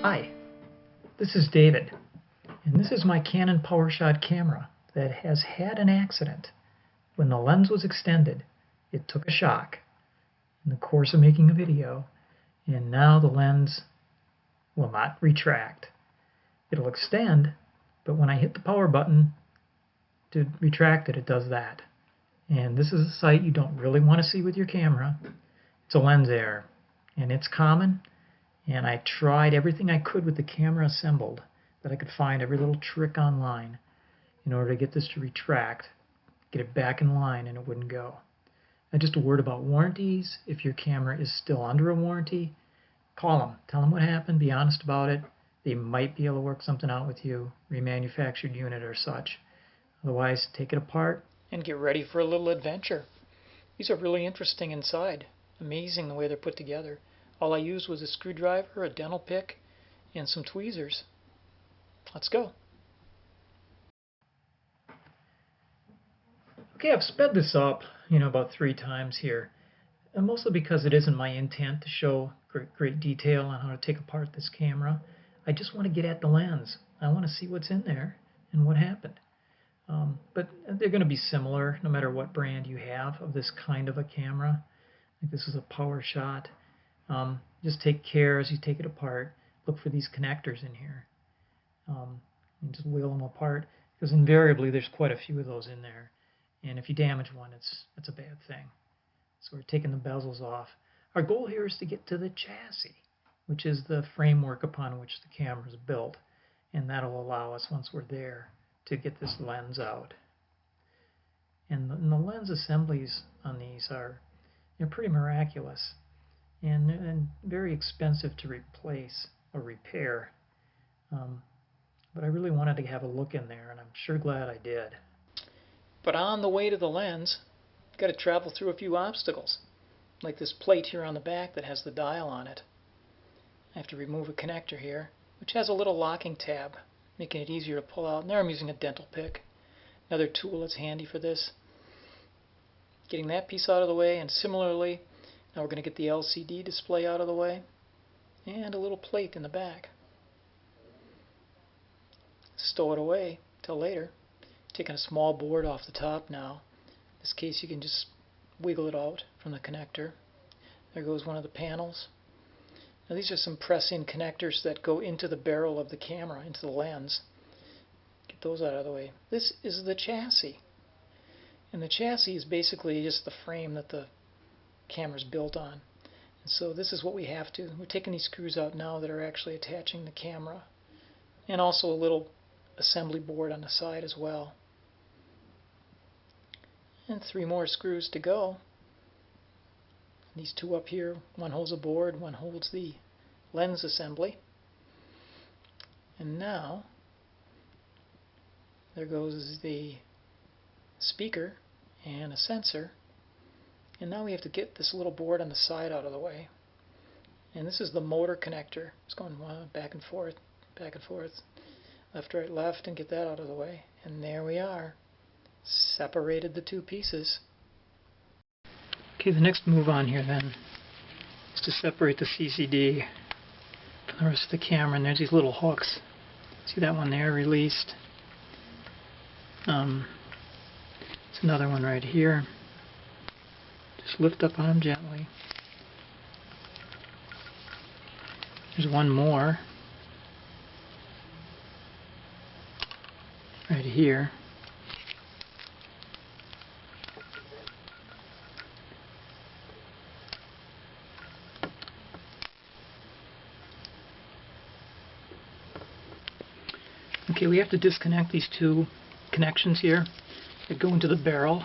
Hi, this is David, and this is my Canon PowerShot camera that has had an accident. When the lens was extended, it took a shock in the course of making a video, and now the lens will not retract. It'll extend, but when I hit the power button to retract it, it does that. And this is a sight you don't really want to see with your camera. It's a lens error, and it's common. And I tried everything I could with the camera assembled that I could find, every little trick online, in order to get this to retract, get it back in line, and it wouldn't go. Now, just a word about warranties. If your camera is still under a warranty, call them. Tell them what happened. Be honest about it. They might be able to work something out with you, remanufactured unit or such. Otherwise, take it apart and get ready for a little adventure. These are really interesting inside. Amazing the way they're put together. All I used was a screwdriver, a dental pick, and some tweezers. Let's go. Okay, I've sped this up, about 3 times here. And mostly because it isn't my intent to show great detail on how to take apart this camera. I just want to get at the lens. I want to see what's in there and what happened. But they're going to be similar no matter what brand you have of this kind of a camera. I think this is a PowerShot. Just take care as you take it apart. Look for these connectors in here. And just wheel them apart, because invariably there's quite a few of those in there. And if you damage one, it's a bad thing. So we're taking the bezels off. Our goal here is to get to the chassis, which is the framework upon which the camera is built. And that'll allow us, once we're there, to get this lens out. And the lens assemblies on these are pretty miraculous. And very expensive to replace or repair. But I really wanted to have a look in there, and I'm sure glad I did. But on the way to the lens, you've got to travel through a few obstacles, like this plate here on the back that has the dial on it. I have to remove a connector here, which has a little locking tab, making it easier to pull out. And there I'm using a dental pick, another tool that's handy for this. Getting that piece out of the way, and similarly, now we're going to get the LCD display out of the way, and a little plate in the back. Stow it away till later. Taking a small board off the top now. In this case, you can just wiggle it out from the connector. There goes one of the panels. Now these are some press-in connectors that go into the barrel of the camera, into the lens. Get those out of the way. This is the chassis. And the chassis is basically just the frame that the camera's built on. And so this is what we have to. We're taking these screws out now that are actually attaching the camera. And also a little assembly board on the side as well. And 3 more screws to go. These 2 up here, one holds a board, one holds the lens assembly. And now there goes the speaker and a sensor. And now we have to get this little board on the side out of the way. And this is the motor connector. It's going back and forth, left, right, left, and get that out of the way. And there we are. Separated the 2 pieces. Okay, the next move on here then is to separate the CCD from the rest of the camera. And there's these little hooks. See that one there released? There's another one right here. Just lift up on them gently. There's one more right here. Okay, we have to disconnect these 2 connections here that go into the barrel.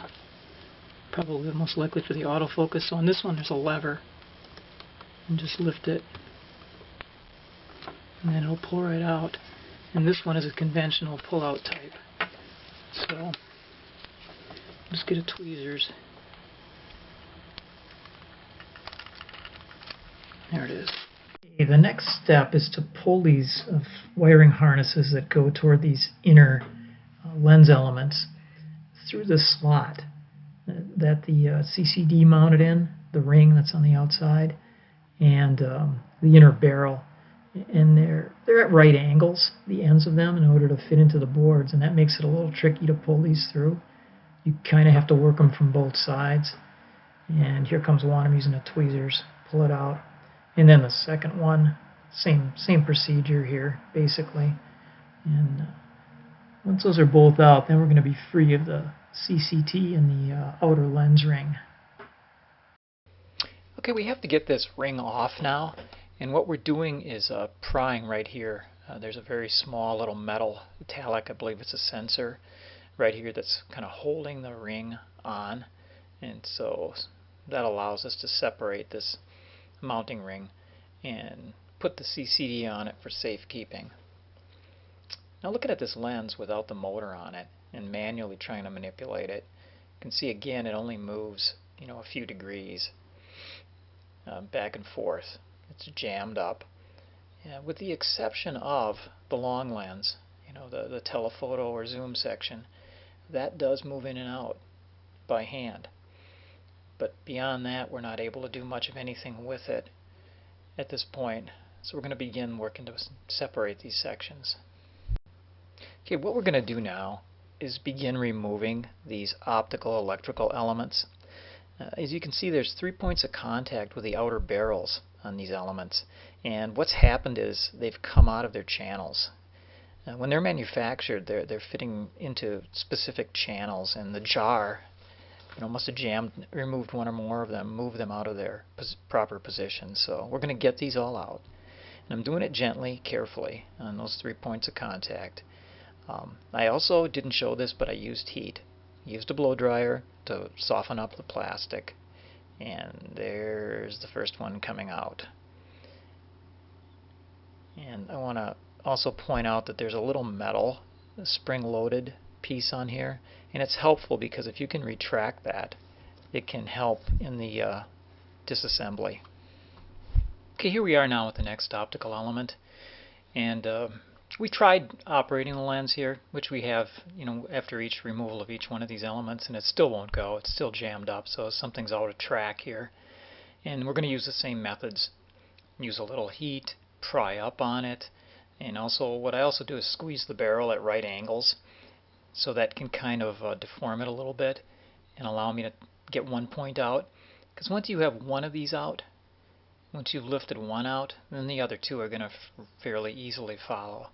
Probably most likely for the autofocus. So on this one there's a lever. And just lift it. And then it'll pull right out. And this one is a conventional pull-out type. So just get a tweezers. There it is. Okay, the next step is to pull these wiring harnesses that go toward these inner lens elements through this slot. that the CCD mounted in, the ring that's on the outside, and the inner barrel. And they're at right angles, the ends of them, in order to fit into the boards, and that makes it a little tricky to pull these through. You kind of have to work them from both sides. And here comes one. I'm using the tweezers. Pull it out. And then the second one, same procedure here, basically. And once those are both out, then we're going to be free of the CCT and the outer lens ring. Okay, we have to get this ring off now. And what we're doing is prying right here. There's a very small little metal metallic, I believe it's a sensor, right here that's kind of holding the ring on. And so that allows us to separate this mounting ring and put the CCD on it for safekeeping. Now looking at this lens without the motor on it and manually trying to manipulate it, you can see again it only moves, a few degrees back and forth. It's jammed up, with the exception of the long lens, the telephoto or zoom section. That does move in and out by hand. But beyond that, we're not able to do much of anything with it at this point. So we're going to begin working to separate these sections. Okay, what we're going to do now is begin removing these optical electrical elements. As you can see, there's 3 points of contact with the outer barrels on these elements, and what's happened is they've come out of their channels. When they're manufactured, they're fitting into specific channels, and the jar must have removed one or more of them, moved them out of their proper position. So we're going to get these all out, and I'm doing it gently, carefully on those 3 points of contact. I also didn't show this, but I used heat. I used a blow dryer to soften up the plastic. And there's the first one coming out. And I want to also point out that there's a little metal spring-loaded piece on here, and it's helpful because if you can retract that, it can help in the disassembly. Okay, here we are now with the next optical element, and we tried operating the lens here, which we have, after each removal of each one of these elements, and it still won't go. It's still jammed up, so something's out of track here. And we're going to use the same methods. Use a little heat, pry up on it, and also what I also do is squeeze the barrel at right angles, so that can kind of deform it a little bit and allow me to get one point out. Because once you have one of these out, once you've lifted one out, then the other two are going to fairly easily follow.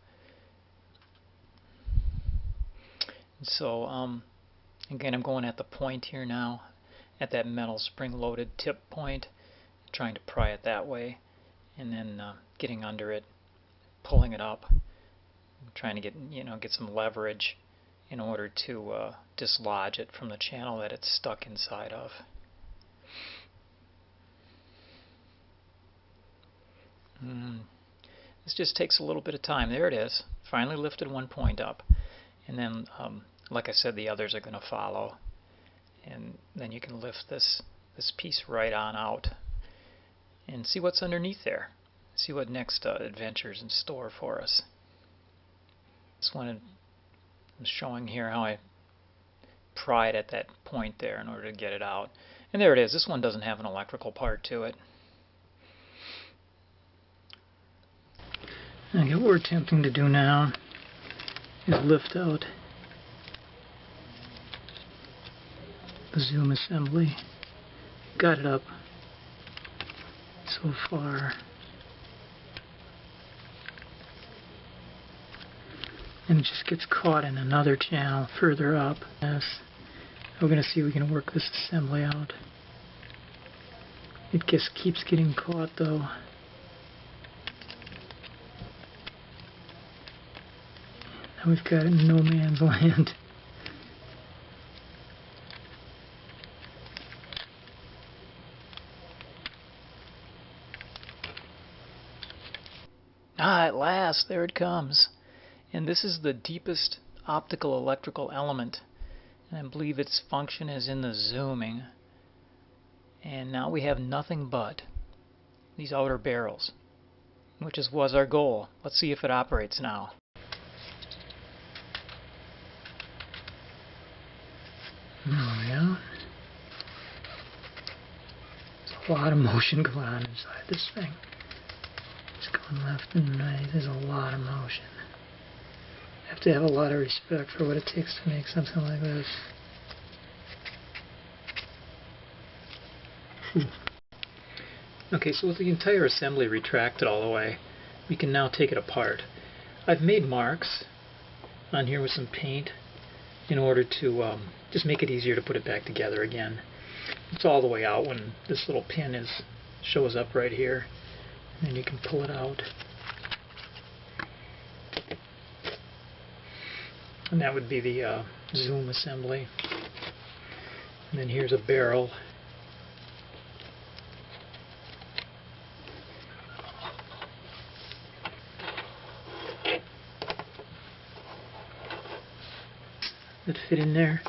So again, I'm going at the point here now, at that metal spring-loaded tip point, trying to pry it that way, and then getting under it, pulling it up, trying to get some leverage in order to dislodge it from the channel that it's stuck inside of. This just takes a little bit of time. There it is. Finally lifted one point up. And then, like I said, the others are going to follow. And then you can lift this piece right on out and see what's underneath there. See what next adventure's in store for us. This one I'm showing here how I pried at that point there in order to get it out. And there it is. This one doesn't have an electrical part to it. Okay, what we're attempting to do now is lift out the zoom assembly. Got it up so far. And it just gets caught in another channel further up. Yes. We're going to see if we can work this assembly out. It just keeps getting caught though. Now we've got it in no man's land. Ah, at last, there it comes. And this is the deepest optical electrical element. And I believe its function is in the zooming. And now we have nothing but these outer barrels, which was our goal. Let's see if it operates now. Oh, yeah. a lot of motion going on inside this thing. It's going left and right. There's a lot of motion. You have to have a lot of respect for what it takes to make something like this. Okay, so with the entire assembly retracted all the way, we can now take it apart. I've made marks on here with some paint in order to just make it easier to put it back together again. It's all the way out when this little pin shows up right here, and then you can pull it out. And that would be the zoom assembly. And then here's a barrel. That fit in there.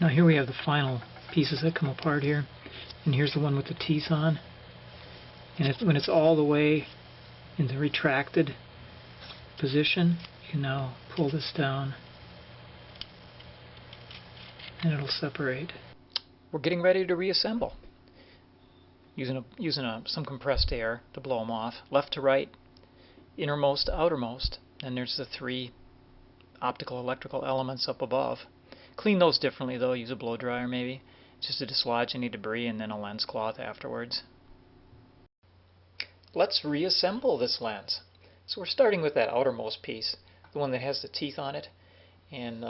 Now here we have the final pieces that come apart here, and here's the one with the teeth on. And when it's all the way in the retracted position, you can now pull this down and it'll separate. We're getting ready to reassemble using some compressed air to blow them off, left to right, innermost to outermost. And there's the 3 optical electrical elements up above. Clean those differently though, use a blow dryer maybe, just to dislodge any debris, and then a lens cloth afterwards. Let's reassemble this lens. So we're starting with that outermost piece, the one that has the teeth on it, and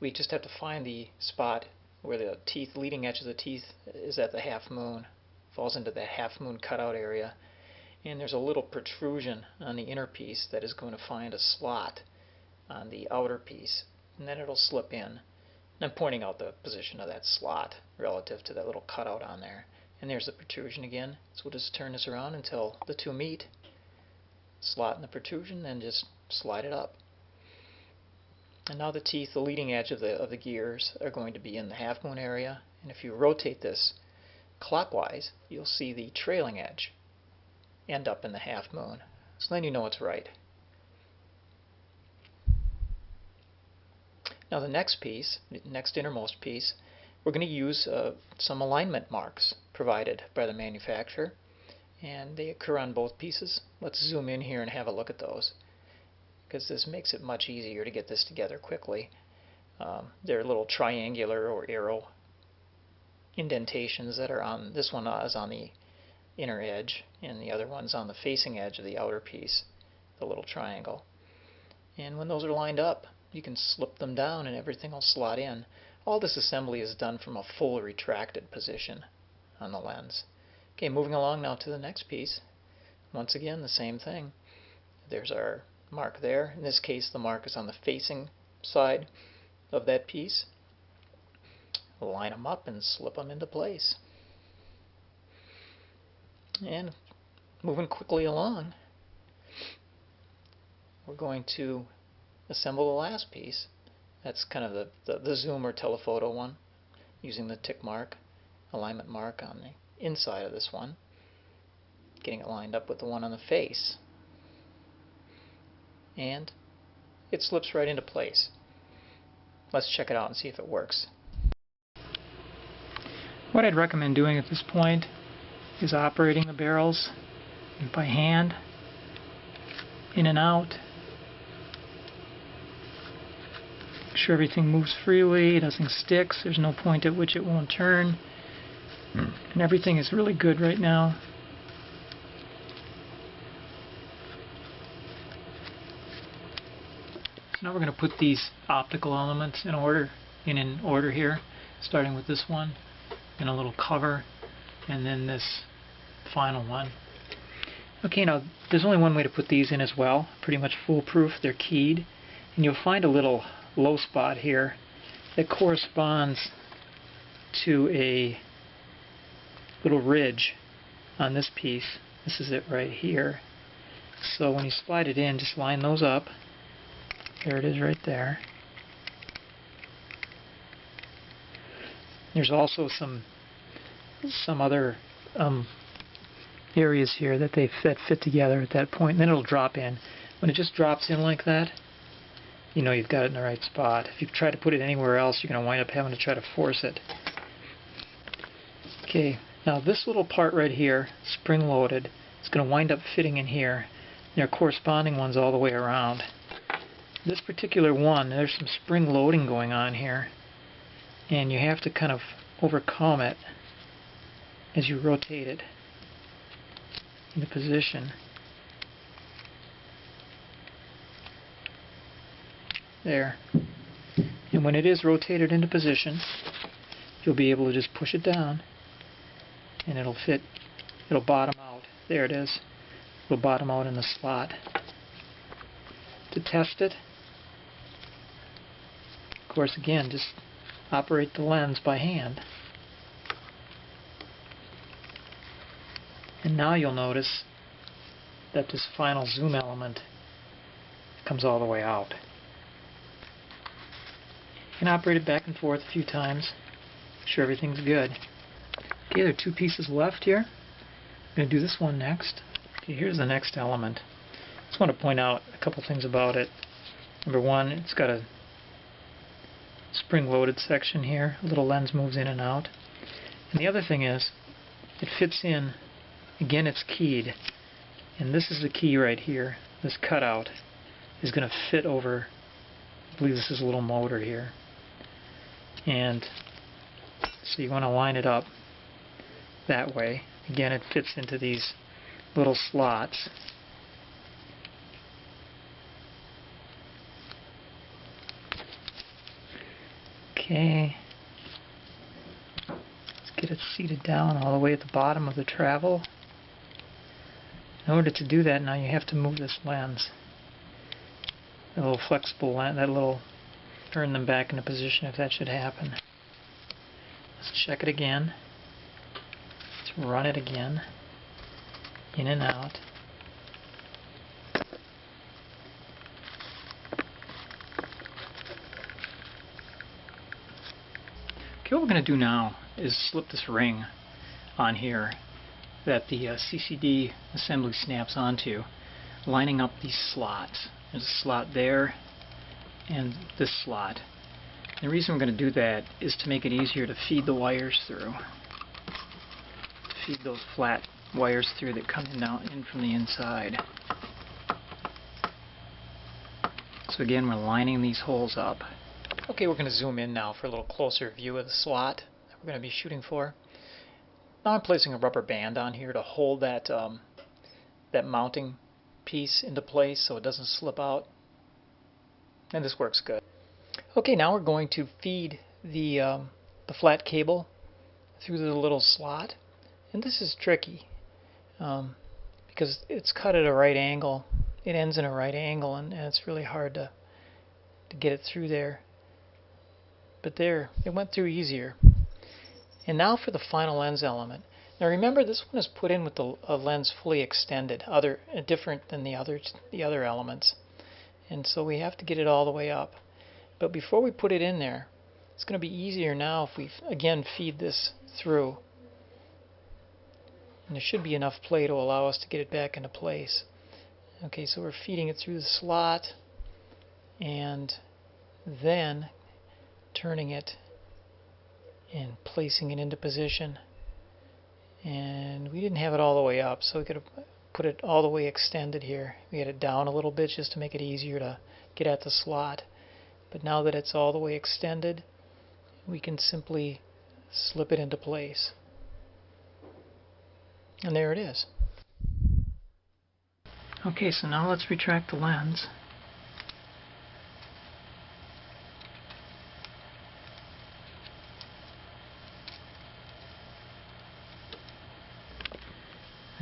we just have to find the spot where the leading edge of the teeth is at the half moon, falls into that half moon cutout area. And there's a little protrusion on the inner piece that is going to find a slot on the outer piece, and then it'll slip in. And I'm pointing out the position of that slot relative to that little cutout on there. And there's the protrusion again, so we'll just turn this around until the two meet. Slot in the protrusion, then just slide it up. And now the teeth, the leading edge of the gears, are going to be in the half moon area. And if you rotate this clockwise, you'll see the trailing edge end up in the half moon. So then you know it's right. Now the next piece, the next innermost piece, we're going to use some alignment marks provided by the manufacturer, and they occur on both pieces. Let's zoom in here and have a look at those, because this makes it much easier to get this together quickly. They're little triangular or arrow indentations that are on, this one is on the inner edge, and the other one's on the facing edge of the outer piece, the little triangle. And when those are lined up, you can slip them down and everything will slot in. All this assembly is done from a full retracted position on the lens. Okay, moving along now to the next piece. Once again, the same thing. There's our mark there. In this case, the mark is on the facing side of that piece. We'll line them up and slip them into place. And moving quickly along, we're going to assemble the last piece. That's kind of the zoom or telephoto one, using the tick mark, alignment mark on the inside of this one, getting it lined up with the one on the face. And it slips right into place. Let's check it out and see if it works. What I'd recommend doing at this point is operating the barrels by hand, in and out. Make sure everything moves freely, nothing sticks, there's no point at which it won't turn. And everything is really good right now. So now we're going to put these optical elements in order here, starting with this one, and a little cover, and then this final one. Okay, now there's only one way to put these in as well, pretty much foolproof. They're keyed, and you'll find a little low spot here that corresponds to a little ridge on this piece. This is it right here. So when you slide it in, just line those up. There it is right there. There's also some other areas here that fit together at that point, and then it'll drop in. When it just drops in like that, you know you've got it in the right spot. If you try to put it anywhere else, you're going to wind up having to try to force it. Okay, now this little part right here, spring-loaded, is going to wind up fitting in here. There are corresponding ones all the way around. This particular one, there's some spring loading going on here, and you have to kind of overcome it as you rotate it into position. There. And when it is rotated into position, you'll be able to just push it down and it'll fit, it'll bottom out. There it is. It'll bottom out in the slot. To test it, of course, again, just operate the lens by hand. And now you'll notice that this final zoom element comes all the way out. You can operate it back and forth a few times, make sure everything's good. Okay, there are two pieces left here. I'm going to do this one next. Okay, here's the next element. I just want to point out a couple things about it. Number one, it's got a spring-loaded section here. A little lens moves in and out. And the other thing is, it fits in. Again, it's keyed. And this is the key right here. This cutout is going to fit over, I believe this is a little motor here. And so you want to line it up that way. Again, it fits into these little slots. Okay. Let's get it seated down all the way at the bottom of the travel. In order to do that, now you have to move this lens. A little flexible lens, that little, turn them back into position if that should happen. Let's check it again. Let's run it again. In and out. Okay, what we're going to do now is slip this ring on here that the CCD assembly snaps onto, lining up these slots. There's a slot there and this slot. And the reason we're going to do that is to make it easier to feed the wires through. Feed those flat wires through that come in from the inside. So again, we're lining these holes up. Okay, we're going to zoom in now for a little closer view of the slot that we're going to be shooting for. Now I'm placing a rubber band on here to hold that that mounting piece into place so it doesn't slip out. And this works good. Okay, now we're going to feed the flat cable through the little slot. And this is tricky because it's cut at a right angle. It ends in a right angle, and it's really hard to get it through there. But there, it went through easier. And now for the final lens element. Now remember, this one is put in with the lens fully extended, different than the other elements. And so we have to get it all the way up. But before we put it in there, it's going to be easier now if we again feed this through. And there should be enough play to allow us to get it back into place. Okay, so we're feeding it through the slot and then turning it and placing it into position. And we didn't have it all the way up, so we could have put it all the way extended here. We had it down a little bit just to make it easier to get at the slot. But now that it's all the way extended, we can simply slip it into place. And there it is. Okay, so now let's retract the lens.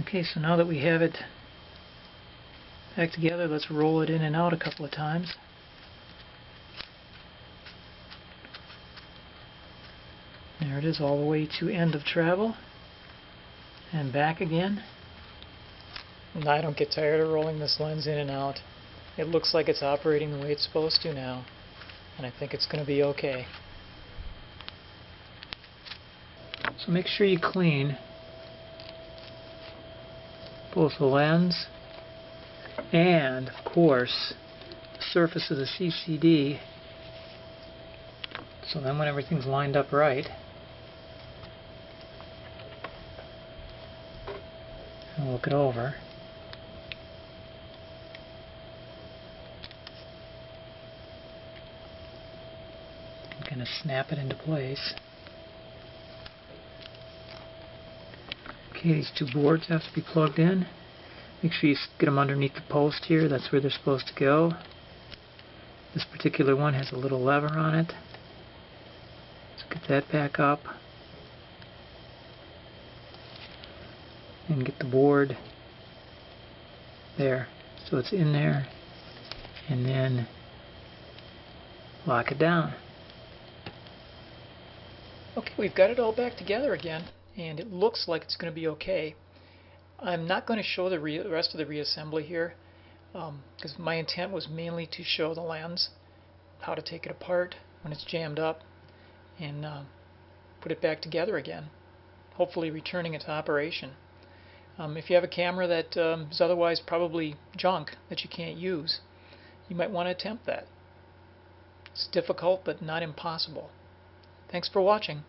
Okay, so now that we have it back together, let's roll it in and out a couple of times. There it is, all the way to end of travel and back again. And I don't get tired of rolling this lens in and out. It looks like it's operating the way it's supposed to now, and I think it's going to be okay. So make sure you clean both the lens and, of course, the surface of the CCD, so then when everything's lined up right, I'll look it over. I'm going to snap it into place. Okay, these two boards have to be plugged in. Make sure you get them underneath the post here. That's where they're supposed to go. This particular one has a little lever on it. Let's get that back up. And get the board there. So it's in there. And then lock it down. Okay, we've got it all back together again. And it looks like it's going to be okay. I'm not going to show the rest of the reassembly here because my intent was mainly to show the lens, how to take it apart when it's jammed up, and put it back together again, hopefully returning it to operation. If you have a camera that is otherwise probably junk that you can't use, you might want to attempt that. It's difficult but not impossible. Thanks for watching.